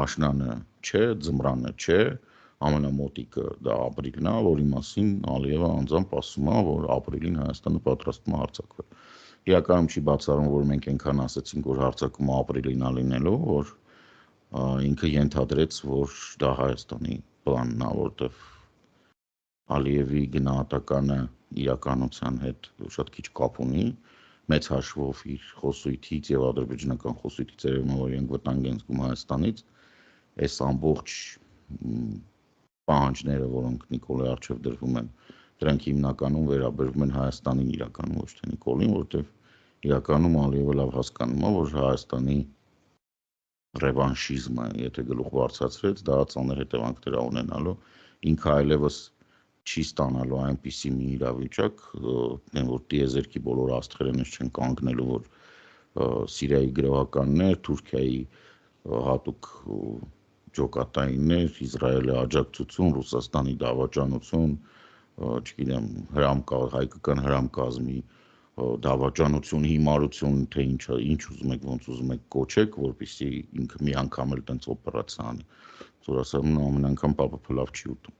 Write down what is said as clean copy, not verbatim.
աշնանը չէ, ձմռանը չէ, ամենամոտիկը դա ապրիլն է, որի մասին Ալիևը անձամբ ասում է, որ ապրիլին Հայաստանը պատրաստվում է հարձակվել։ Իրականում չի բացառում, որ մենք այնքան ասացինք, որ հարձակումը ապրիլին է լինելու, որ ինքը ենթադրեց, որ դա Հայաստանի պլանն է, որտեղ Ալիևի գնահատականը իրականության հետ շատ քիչ կապ ունի, մեծ հաշվով իր խոսույթից եւ ադրբեջանական խոսույթից երևում է, որ իրենք վտանգ են զգում Հայաստանից, այս ամբողջ պահանջները, որոնք Նիկոլի առջև դրվում են, դրանք հիմնականում վերաբերվում են Հայաստանին իրականում, ոչ թե Նիկոլին, որտեղ իրականում Ալիևը լավ հասկանում է, որ Հայաստանի ռևանշիզմը, եթե գլուխ բարձրացրեց, դա ծանր հետևանքներ ունենալու, ինքը այլևս չի ստանալու այնպիսի մի իրավիճակ, որ տիեզերքի բոլոր աստղերը նշ չեն կանգնելու, որ Սիրիայի գրողականներ, Թուրքիայի հատուկ ջոկատայիններ, Իսրայելի աջակցություն, Ռուսաստանի դավաճանություն, չգիտեմ, հայկական հրամկազմի դավաճանություն, հիմարություն, թե ինչ ուզում եք, ոնց ուզում եք կոչեք, որպեսզի ինքը մի անգամ էլ տենց օպերացիա անի։ Որ ասեմ, ամեն անգամ պապը փլավ չի ուտում։